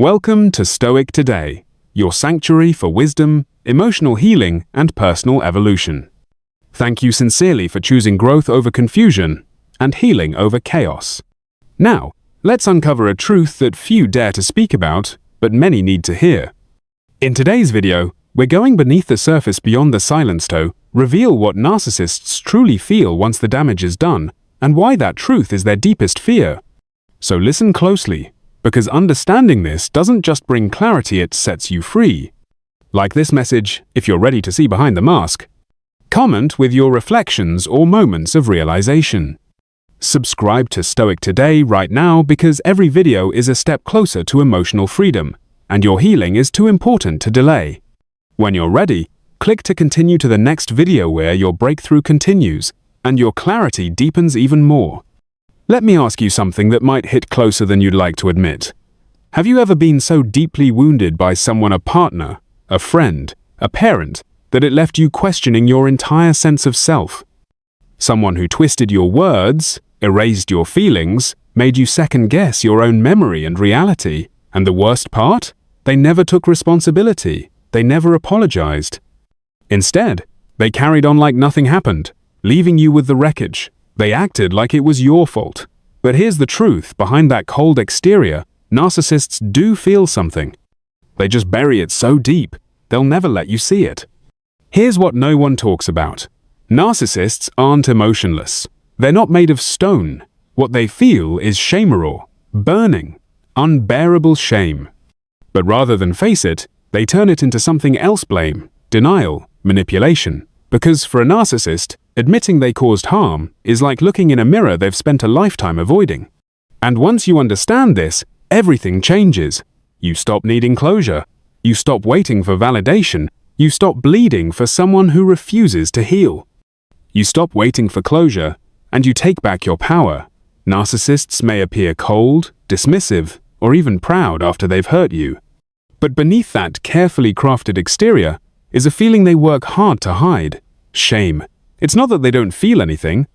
Welcome to Stoic Today, your sanctuary for wisdom, emotional healing, and personal evolution. Thank you sincerely for choosing growth over confusion and healing over chaos. Now, let's uncover a truth that few dare to speak about, but many need to hear. In today's video, we're going beneath the surface beyond the silence to reveal what narcissists truly feel once the damage is done, and why that truth is their deepest fear. So listen closely, because understanding this doesn't just bring clarity, it sets you free. Like this message, if you're ready to see behind the mask. Comment with your reflections or moments of realization. Subscribe to Stoic Today right now because every video is a step closer to emotional freedom, and your healing is too important to delay. When you're ready, click to continue to the next video where your breakthrough continues and your clarity deepens even more. Let me ask you something that might hit closer than you'd like to admit. Have you ever been so deeply wounded by someone, a partner, a friend, a parent, that it left you questioning your entire sense of self? Someone who twisted your words, erased your feelings, made you second-guess your own memory and reality. And the worst part? They never took responsibility. They never apologized. Instead, they carried on like nothing happened, leaving you with the wreckage. They acted like it was your fault. But here's the truth: behind that cold exterior, narcissists do feel something. They just bury it so deep, they'll never let you see it. Here's what no one talks about. Narcissists aren't emotionless. They're not made of stone. What they feel is shame-raw, burning, unbearable shame. But rather than face it, they turn it into something else: blame, denial, manipulation. Because for a narcissist, admitting they caused harm is like looking in a mirror they've spent a lifetime avoiding. And once you understand this, everything changes. You stop needing closure. You stop waiting for validation. You stop bleeding for someone who refuses to heal. You stop waiting for closure, and you take back your power. Narcissists may appear cold, dismissive, or even proud after they've hurt you. But beneath that carefully crafted exterior is a feeling they work hard to hide: shame. It's not that they don't feel anything.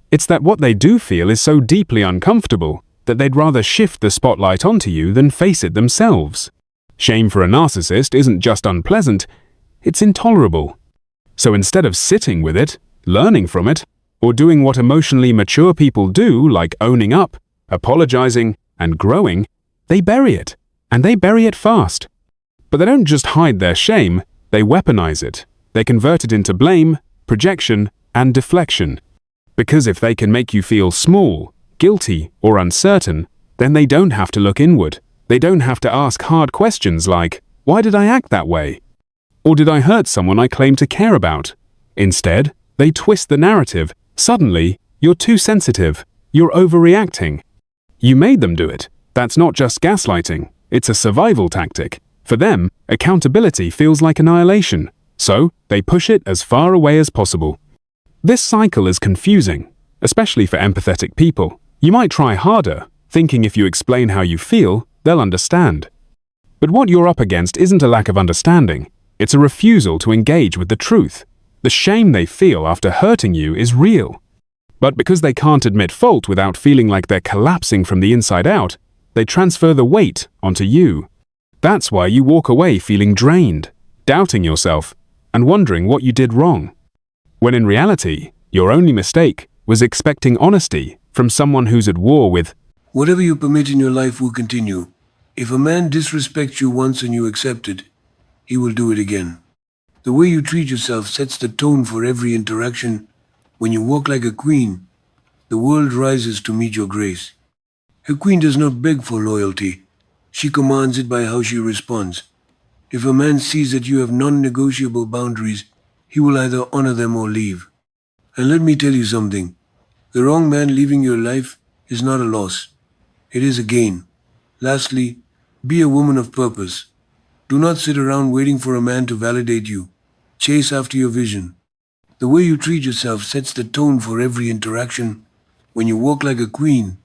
It's that what they do feel is so deeply uncomfortable that they'd rather shift the spotlight onto you than face it themselves. Shame for a narcissist isn't just unpleasant, it's intolerable. So instead of sitting with it, learning from it, or doing what emotionally mature people do, like owning up, apologizing, and growing, they bury it, and they bury it fast. But they don't just hide their shame, they weaponize it. They convert it into blame, projection, and deflection. Because if they can make you feel small, guilty, or uncertain, then they don't have to look inward. They don't have to ask hard questions like, why did I act that way? Or did I hurt someone I claim to care about? Instead, they twist the narrative. Suddenly, you're too sensitive. You're overreacting. You made them do it. That's not just gaslighting. It's a survival tactic. For them, accountability feels like annihilation. So, they push it as far away as possible. This cycle is confusing, especially for empathetic people. You might try harder, thinking if you explain how you feel, they'll understand. But what you're up against isn't a lack of understanding. It's a refusal to engage with the truth. The shame they feel after hurting you is real. But because they can't admit fault without feeling like they're collapsing from the inside out, they transfer the weight onto you. That's why you walk away feeling drained, doubting yourself, and wondering what you did wrong. When in reality, your only mistake was expecting honesty from someone who's at war with whatever you permit in your life will continue. If a man disrespects you once and you accept it, he will do it again. The way you treat yourself sets the tone for every interaction. When you walk like a queen, the world rises to meet your grace. A queen does not beg for loyalty. She commands it by how she responds. If a man sees that you have non-negotiable boundaries, he will either honor them or leave. And let me tell you something. The wrong man leaving your life is not a loss. It is a gain. Lastly, be a woman of purpose. Do not sit around waiting for a man to validate you. Chase after your vision. The way you treat yourself sets the tone for every interaction. When you walk like a queen,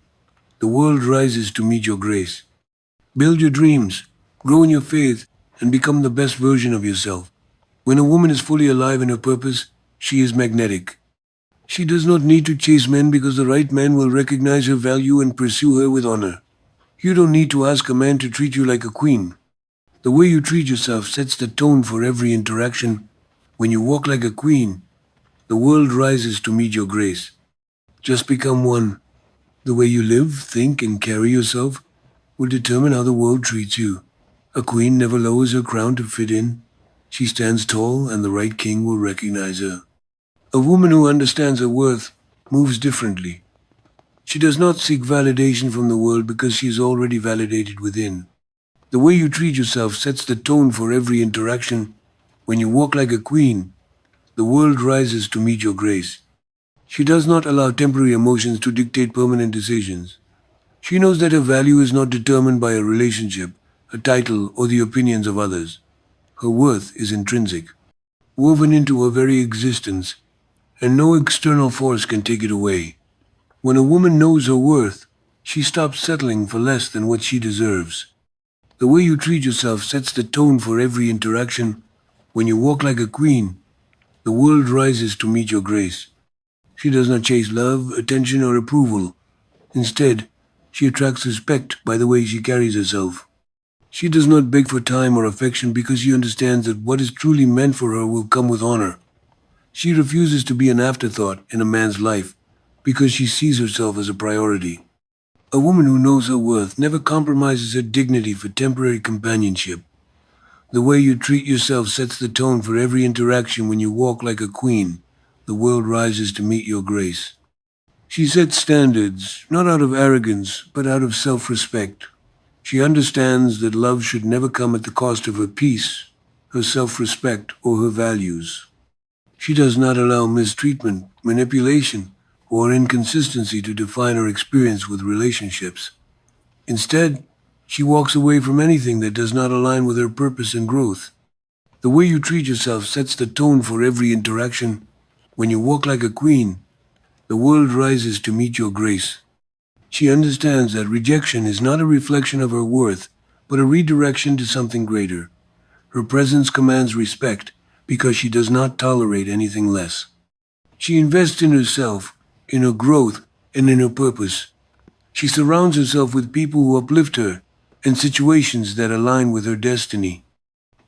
the world rises to meet your grace. Build your dreams, grow in your faith, and become the best version of yourself. When a woman is fully alive in her purpose, she is magnetic. She does not need to chase men because the right man will recognize her value and pursue her with honor. You don't need to ask a man to treat you like a queen. The way you treat yourself sets the tone for every interaction. When you walk like a queen, the world rises to meet your grace. Just become one. The way you live, think, and carry yourself will determine how the world treats you. A queen never lowers her crown to fit in. She stands tall, and the right king will recognize her. A woman who understands her worth moves differently. She does not seek validation from the world because she is already validated within. The way you treat yourself sets the tone for every interaction. When you walk like a queen, the world rises to meet your grace. She does not allow temporary emotions to dictate permanent decisions. She knows that her value is not determined by a relationship, a title, or the opinions of others. Her worth is intrinsic, woven into her very existence, and no external force can take it away. When a woman knows her worth, she stops settling for less than what she deserves. The way you treat yourself sets the tone for every interaction. When you walk like a queen, the world rises to meet your grace. She does not chase love, attention, or approval. Instead, she attracts respect by the way she carries herself. She does not beg for time or affection because she understands that what is truly meant for her will come with honor. She refuses to be an afterthought in a man's life because she sees herself as a priority. A woman who knows her worth never compromises her dignity for temporary companionship. The way you treat yourself sets the tone for every interaction. When you walk like a queen, the world rises to meet your grace. She sets standards, not out of arrogance, but out of self-respect. She understands that love should never come at the cost of her peace, her self-respect, or her values. She does not allow mistreatment, manipulation, or inconsistency to define her experience with relationships. Instead, she walks away from anything that does not align with her purpose and growth. The way you treat yourself sets the tone for every interaction. When you walk like a queen, the world rises to meet your grace. She understands that rejection is not a reflection of her worth, but a redirection to something greater. Her presence commands respect because she does not tolerate anything less. She invests in herself, in her growth, and in her purpose. She surrounds herself with people who uplift her and situations that align with her destiny.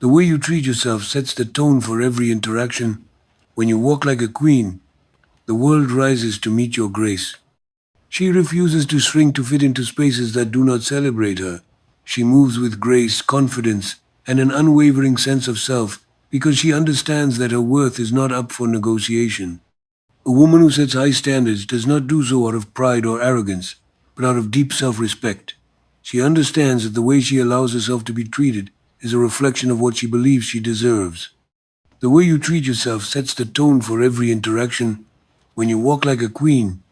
The way you treat yourself sets the tone for every interaction. When you walk like a queen, the world rises to meet your grace. She refuses to shrink to fit into spaces that do not celebrate her. She moves with grace, confidence, and an unwavering sense of self because she understands that her worth is not up for negotiation. A woman who sets high standards does not do so out of pride or arrogance, but out of deep self-respect. She understands that the way she allows herself to be treated is a reflection of what she believes she deserves. The way you treat yourself sets the tone for every interaction. When you walk like a queen,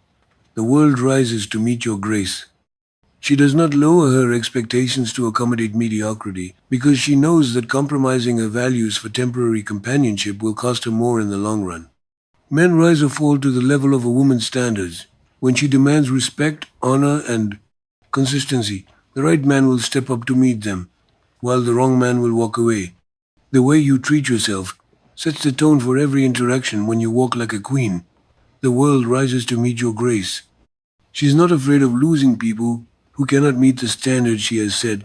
the world rises to meet your grace. She does not lower her expectations to accommodate mediocrity because she knows that compromising her values for temporary companionship will cost her more in the long run. Men rise or fall to the level of a woman's standards. When she demands respect, honor, and consistency, the right man will step up to meet them, while the wrong man will walk away. The way you treat yourself sets the tone for every interaction. When you walk like a queen, the world rises to meet your grace. She is not afraid of losing people who cannot meet the standards she has set,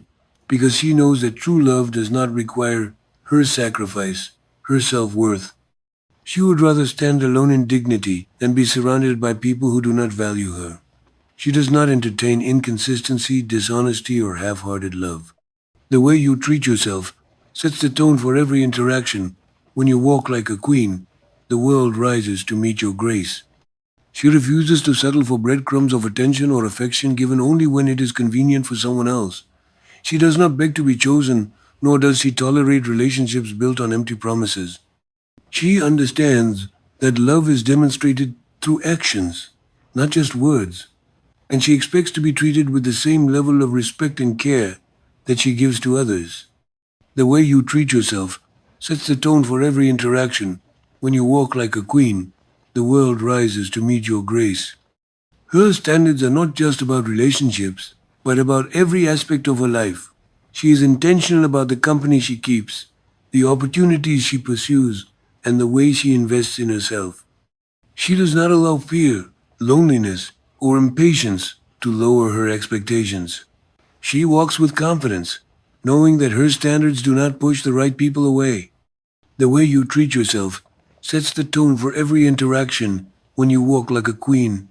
because she knows that true love does not require her sacrifice, her self-worth. She would rather stand alone in dignity than be surrounded by people who do not value her. She does not entertain inconsistency, dishonesty, or half-hearted love. The way you treat yourself sets the tone for every interaction. When you walk like a queen, the world rises to meet your grace. She refuses to settle for breadcrumbs of attention or affection given only when it is convenient for someone else. She does not beg to be chosen, nor does she tolerate relationships built on empty promises. She understands that love is demonstrated through actions, not just words, and she expects to be treated with the same level of respect and care that she gives to others. The way you treat yourself sets the tone for every interaction. When you walk like a queen, the world rises to meet your grace. Her standards are not just about relationships, but about every aspect of her life. She is intentional about the company she keeps, the opportunities she pursues, and the way she invests in herself. She does not allow fear, loneliness, or impatience to lower her expectations. She walks with confidence, knowing that her standards do not push the right people away. The way you treat yourself sets the tone for every interaction. When you walk like a queen,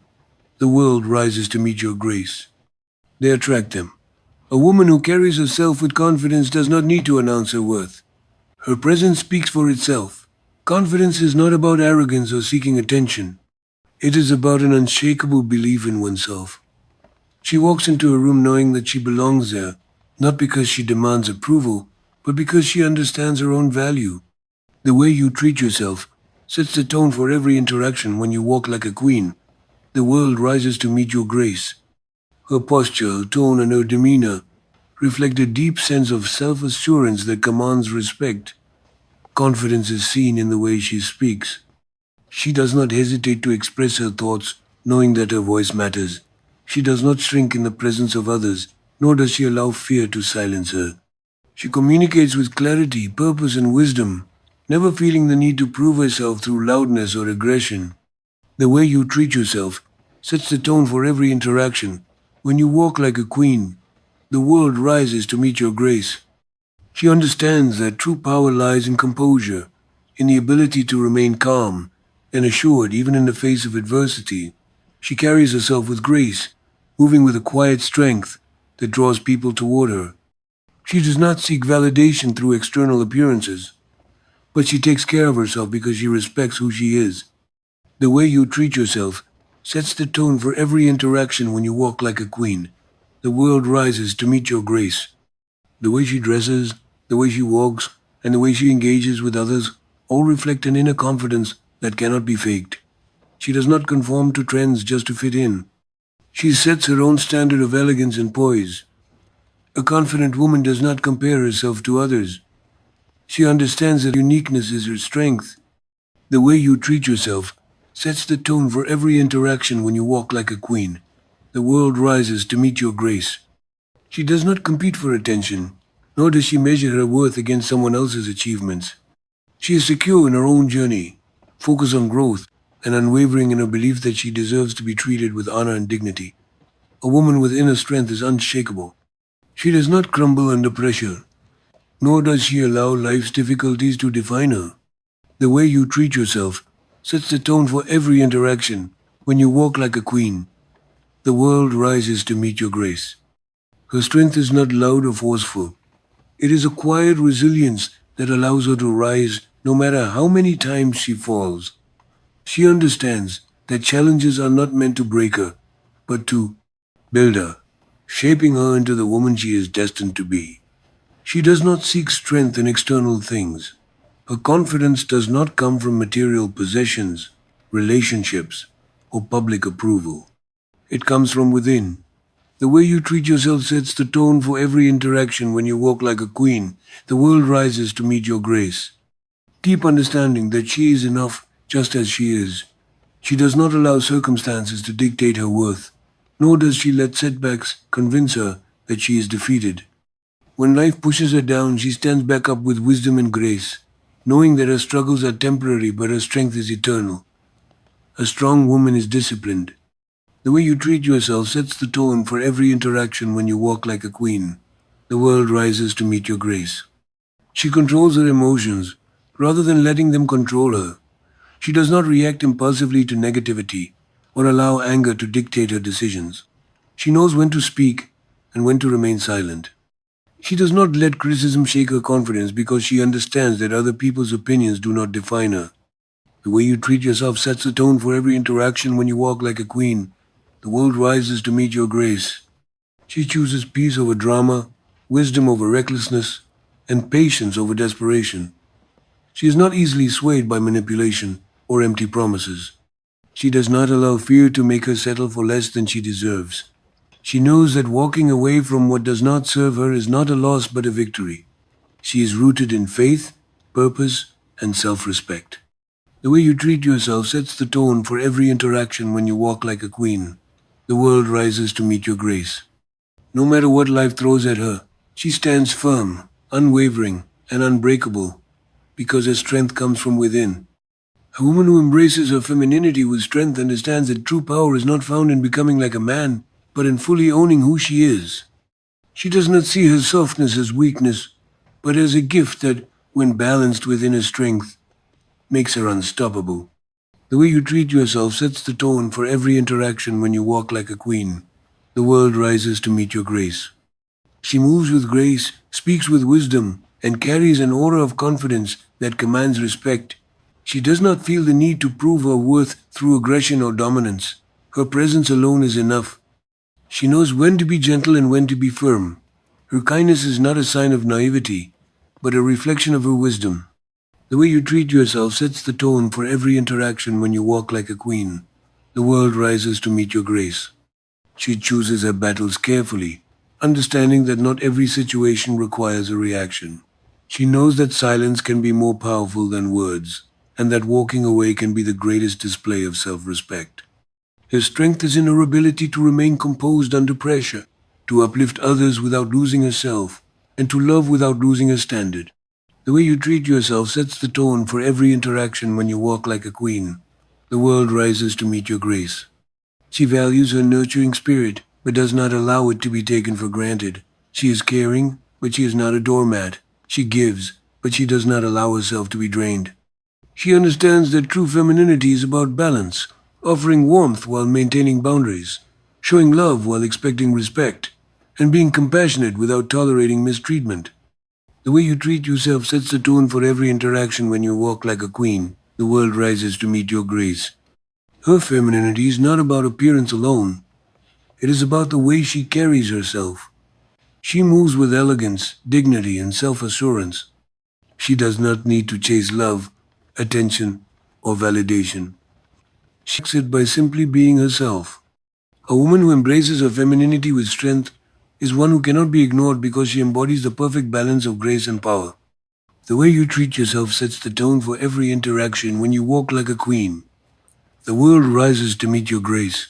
the world rises to meet your grace. They attract them. A woman who carries herself with confidence does not need to announce her worth. Her presence speaks for itself. Confidence is not about arrogance or seeking attention. It is about an unshakable belief in oneself. She walks into a room knowing that she belongs there, not because she demands approval, but because she understands her own value. The way you treat yourself sets the tone for every interaction. When you walk like a queen, the world rises to meet your grace. Her posture, her tone, and her demeanor reflect a deep sense of self-assurance that commands respect. Confidence is seen in the way she speaks. She does not hesitate to express her thoughts, knowing that her voice matters. She does not shrink in the presence of others, nor does she allow fear to silence her. She communicates with clarity, purpose, and wisdom, never feeling the need to prove herself through loudness or aggression. The way you treat yourself sets the tone for every interaction. When you walk like a queen, the world rises to meet your grace. She understands that true power lies in composure, in the ability to remain calm and assured even in the face of adversity. She carries herself with grace, moving with a quiet strength that draws people toward her. She does not seek validation through external appearances, but she takes care of herself because she respects who she is. The way you treat yourself sets the tone for every interaction. When you walk like a queen, the world rises to meet your grace. The way she dresses, the way she walks, and the way she engages with others all reflect an inner confidence that cannot be faked. She does not conform to trends just to fit in. She sets her own standard of elegance and poise. A confident woman does not compare herself to others. She understands that uniqueness is her strength. The way you treat yourself sets the tone for every interaction. When you walk like a queen, the world rises to meet your grace. She does not compete for attention, nor does she measure her worth against someone else's achievements. She is secure in her own journey, focused on growth, and unwavering in her belief that she deserves to be treated with honor and dignity. A woman with inner strength is unshakable. She does not crumble under pressure, nor does she allow life's difficulties to define her. The way you treat yourself sets the tone for every interaction. When you walk like a queen, the world rises to meet your grace. Her strength is not loud or forceful. It is a quiet resilience that allows her to rise no matter how many times she falls. She understands that challenges are not meant to break her, but to build her, shaping her into the woman she is destined to be. She does not seek strength in external things. Her confidence does not come from material possessions, relationships, or public approval. It comes from within. The way you treat yourself sets the tone for every interaction. When you walk like a queen, the world rises to meet your grace. Deep understanding that she is enough just as she is. She does not allow circumstances to dictate her worth, nor does she let setbacks convince her that she is defeated. When life pushes her down, she stands back up with wisdom and grace, knowing that her struggles are temporary but her strength is eternal. A strong woman is disciplined. The way you treat yourself sets the tone for every interaction. When you walk like a queen, the world rises to meet your grace. She controls her emotions rather than letting them control her. She does not react impulsively to negativity or allow anger to dictate her decisions. She knows when to speak and when to remain silent. She does not let criticism shake her confidence because she understands that other people's opinions do not define her. The way you treat yourself sets the tone for every interaction. When you walk like a queen, the world rises to meet your grace. She chooses peace over drama, wisdom over recklessness, and patience over desperation. She is not easily swayed by manipulation or empty promises. She does not allow fear to make her settle for less than she deserves. She knows that walking away from what does not serve her is not a loss but a victory. She is rooted in faith, purpose, and self-respect. The way you treat yourself sets the tone for every interaction. When you walk like a queen, the world rises to meet your grace. No matter what life throws at her, she stands firm, unwavering, and unbreakable because her strength comes from within. A woman who embraces her femininity with strength understands that true power is not found in becoming like a man, but in fully owning who she is. She does not see her softness as weakness, but as a gift that, when balanced with inner strength, makes her unstoppable. The way you treat yourself sets the tone for every interaction when you walk like a queen. The world rises to meet your grace. She moves with grace, speaks with wisdom, and carries an aura of confidence that commands respect. She does not feel the need to prove her worth through aggression or dominance. Her presence alone is enough. She knows when to be gentle and when to be firm. Her kindness is not a sign of naivety, but a reflection of her wisdom. The way you treat yourself sets the tone for every interaction when you walk like a queen. The world rises to meet your grace. She chooses her battles carefully, understanding that not every situation requires a reaction. She knows that silence can be more powerful than words, and that walking away can be the greatest display of self-respect. Her strength is in her ability to remain composed under pressure, to uplift others without losing herself, and to love without losing her standard. The way you treat yourself sets the tone for every interaction when you walk like a queen. The world rises to meet your grace. She values her nurturing spirit, but does not allow it to be taken for granted. She is caring, but she is not a doormat. She gives, but she does not allow herself to be drained. She understands that true femininity is about balance, offering warmth while maintaining boundaries, showing love while expecting respect, and being compassionate without tolerating mistreatment. The way you treat yourself sets the tone for every interaction when you walk like a queen. The world rises to meet your grace. Her femininity is not about appearance alone. It is about the way she carries herself. She moves with elegance, dignity, and self-assurance. She does not need to chase love, attention, or validation. She acts it by simply being herself. A woman who embraces her femininity with strength is one who cannot be ignored because she embodies the perfect balance of grace and power. The way you treat yourself sets the tone for every interaction when you walk like a queen. The world rises to meet your grace.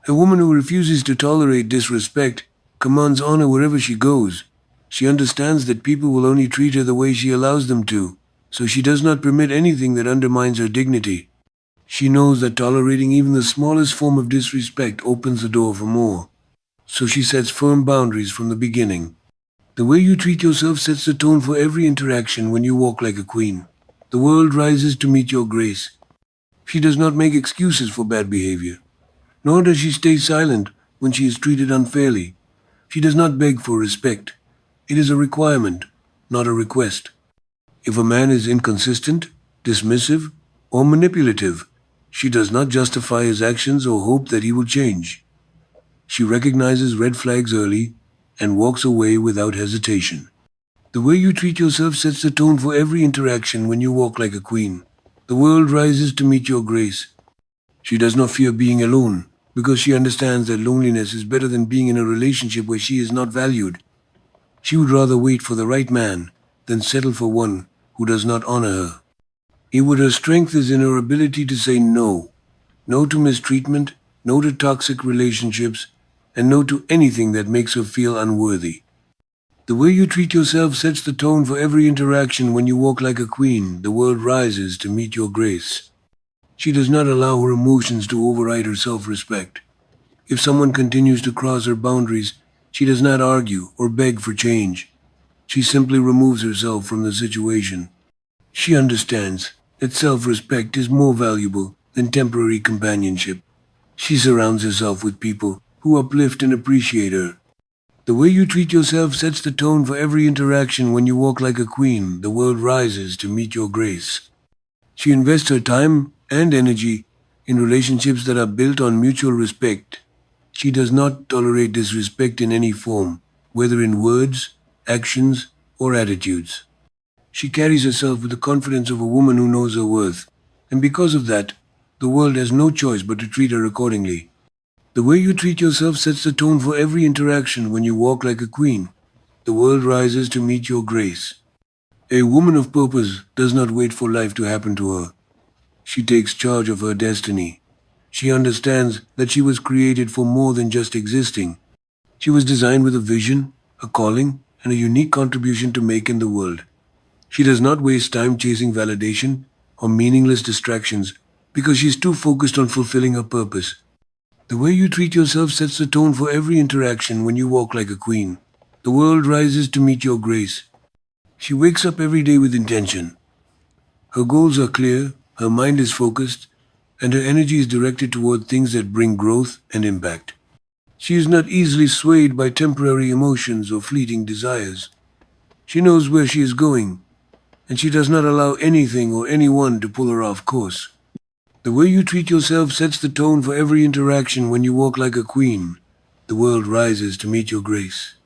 A woman who refuses to tolerate disrespect commands honor wherever she goes. She understands that people will only treat her the way she allows them to, so she does not permit anything that undermines her dignity. She knows that tolerating even the smallest form of disrespect opens the door for more, so she sets firm boundaries from the beginning. The way you treat yourself sets the tone for every interaction when you walk like a queen. The world rises to meet your grace. She does not make excuses for bad behavior, nor does she stay silent when she is treated unfairly. She does not beg for respect. It is a requirement, not a request. If a man is inconsistent, dismissive, or manipulative, she does not justify his actions or hope that he will change. She recognizes red flags early and walks away without hesitation. The way you treat yourself sets the tone for every interaction when you walk like a queen. The world rises to meet your grace. She does not fear being alone because she understands that loneliness is better than being in a relationship where she is not valued. She would rather wait for the right man than settle for one who does not honor her. Even her strength is in her ability to say no. No to mistreatment, no to toxic relationships, and no to anything that makes her feel unworthy. The way you treat yourself sets the tone for every interaction when you walk like a queen. The world rises to meet your grace. She does not allow her emotions to override her self-respect. If someone continues to cross her boundaries, she does not argue or beg for change. She simply removes herself from the situation. She understands that self-respect is more valuable than temporary companionship. She surrounds herself with people who uplift and appreciate her. The way you treat yourself sets the tone for every interaction when you walk like a queen. The world rises to meet your grace. She invests her time and energy in relationships that are built on mutual respect. She does not tolerate disrespect in any form, whether in words, actions, or attitudes. She carries herself with the confidence of a woman who knows her worth, and because of that, the world has no choice but to treat her accordingly. The way you treat yourself sets the tone for every interaction when you walk like a queen. The world rises to meet your grace. A woman of purpose does not wait for life to happen to her. She takes charge of her destiny. She understands that she was created for more than just existing. She was designed with a vision, a calling, and a unique contribution to make in the world. She does not waste time chasing validation or meaningless distractions because she is too focused on fulfilling her purpose. The way you treat yourself sets the tone for every interaction when you walk like a queen. The world rises to meet your grace. She wakes up every day with intention. Her goals are clear, her mind is focused, and her energy is directed toward things that bring growth and impact. She is not easily swayed by temporary emotions or fleeting desires. She knows where she is going, and she does not allow anything or anyone to pull her off course. The way you treat yourself sets the tone for every interaction. When you walk like a queen, the world rises to meet your grace.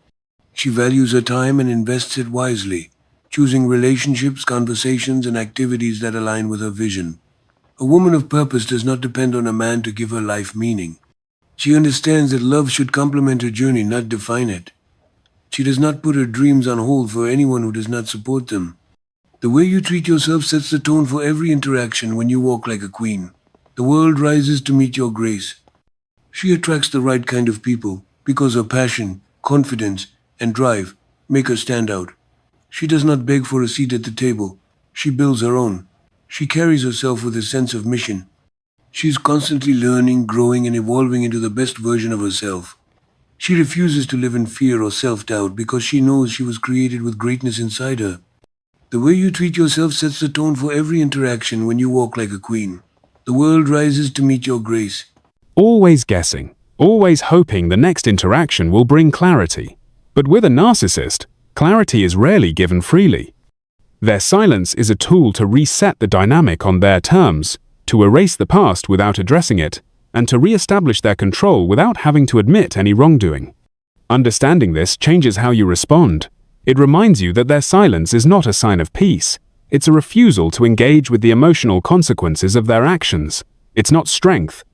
She values her time and invests it wisely, choosing relationships, conversations, and activities that align with her vision. A woman of purpose does not depend on a man to give her life meaning. She understands that love should complement her journey, not define it. She does not put her dreams on hold for anyone who does not support them. The way you treat yourself sets the tone for every interaction. When you walk like a queen, the world rises to meet your grace. She attracts the right kind of people because her passion, confidence, and drive make her stand out. She does not beg for a seat at the table. She builds her own. She carries herself with a sense of mission. She is constantly learning, growing, and evolving into the best version of herself. She refuses to live in fear or self-doubt because she knows she was created with greatness inside her. The way you treat yourself sets the tone for every interaction. When you walk like a queen, the world rises to meet your grace. Always guessing, always hoping the next interaction will bring clarity. But with a narcissist, clarity is rarely given freely. Their silence is a tool to reset the dynamic on their terms, to erase the past without addressing it, and to re-establish their control without having to admit any wrongdoing. Understanding this changes how you respond. It reminds you that their silence is not a sign of peace. It's a refusal to engage with the emotional consequences of their actions. It's not strength.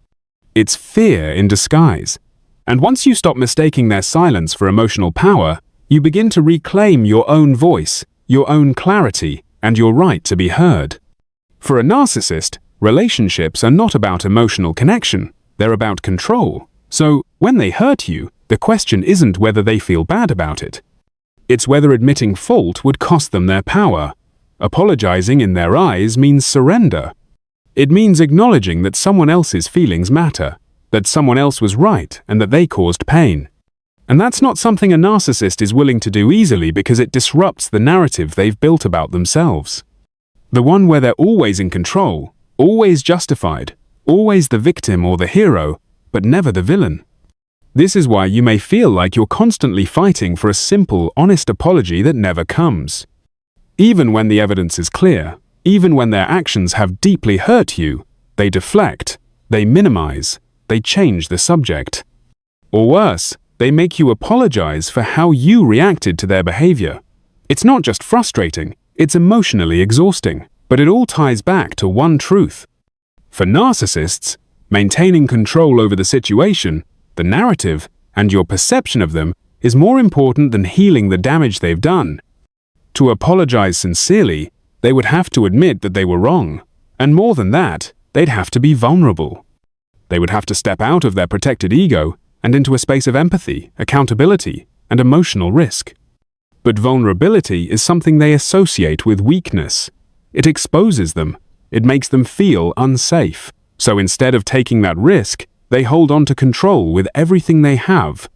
It's fear in disguise. And once you stop mistaking their silence for emotional power, you begin to reclaim your own voice, your own clarity, and your right to be heard. For a narcissist, relationships are not about emotional connection, they're about control. So, when they hurt you, the question isn't whether they feel bad about it. It's whether admitting fault would cost them their power. Apologizing in their eyes means surrender. It means acknowledging that someone else's feelings matter, that someone else was right and that they caused pain. And that's not something a narcissist is willing to do easily because it disrupts the narrative they've built about themselves. The one where they're always in control, always justified, always the victim or the hero, but never the villain. This is why you may feel like you're constantly fighting for a simple, honest apology that never comes. Even when the evidence is clear, even when their actions have deeply hurt you, they deflect, they minimize, they change the subject. Or worse, they make you apologize for how you reacted to their behavior. It's not just frustrating, it's emotionally exhausting, but it all ties back to one truth. For narcissists, maintaining control over the situation, the narrative, and your perception of them is more important than healing the damage they've done. To apologize sincerely, they would have to admit that they were wrong, and more than that, they'd have to be vulnerable. They would have to step out of their protected ego and into a space of empathy, accountability, and emotional risk. But vulnerability is something they associate with weakness. It exposes them. It makes them feel unsafe. So instead of taking that risk, they hold on to control with everything they have.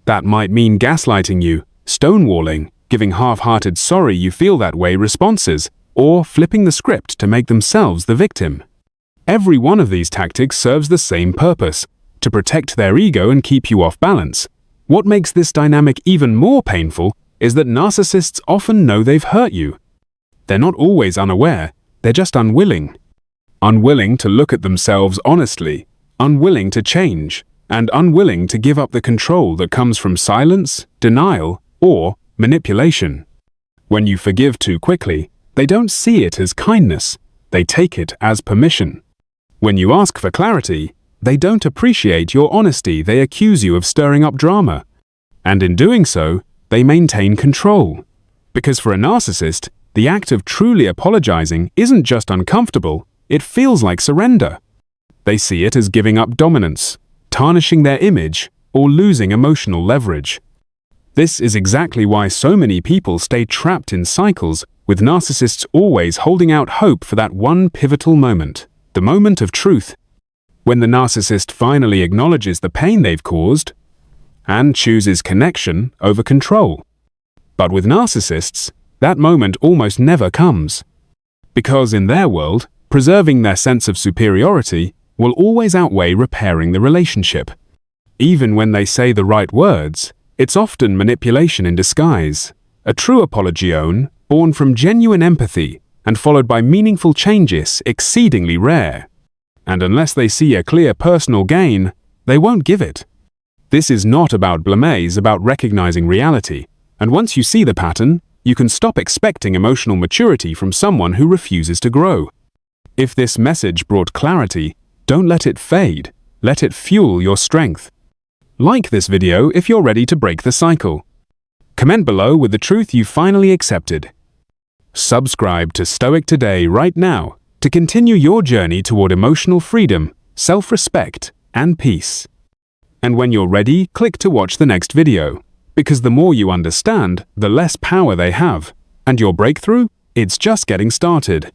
That might mean gaslighting you, stonewalling, giving half-hearted sorry you feel that way responses, or flipping the script to make themselves the victim. Every one of these tactics serves the same purpose, to protect their ego and keep you off balance. What makes this dynamic even more painful is that narcissists often know they've hurt you. They're not always unaware, they're just unwilling. Unwilling to look at themselves honestly, unwilling to change, and unwilling to give up the control that comes from silence, denial, or manipulation. When you forgive too quickly, they don't see it as kindness, they take it as permission. When you ask for clarity, they don't appreciate your honesty, they accuse you of stirring up drama. And in doing so, they maintain control. Because for a narcissist, the act of truly apologizing isn't just uncomfortable, it feels like surrender. They see it as giving up dominance, tarnishing their image, or losing emotional leverage. This is exactly why so many people stay trapped in cycles, with narcissists always holding out hope for that one pivotal moment, the moment of truth. When the narcissist finally acknowledges the pain they've caused and chooses connection over control. But with narcissists, that moment almost never comes. Because in their world, preserving their sense of superiority will always outweigh repairing the relationship. Even when they say the right words, it's often manipulation in disguise. A true apologion, born from genuine empathy and followed by meaningful changes, exceedingly rare. And unless they see a clear personal gain, they won't give it. This is not about blame, about recognizing reality. And once you see the pattern, you can stop expecting emotional maturity from someone who refuses to grow. If this message brought clarity, don't let it fade. Let it fuel your strength. Like this video if you're ready to break the cycle. Comment below with the truth you finally accepted. Subscribe to Stoic today right now to continue your journey toward emotional freedom, self-respect, and peace. And when you're ready, click to watch the next video. Because the more you understand, the less power they have. And your breakthrough? It's just getting started.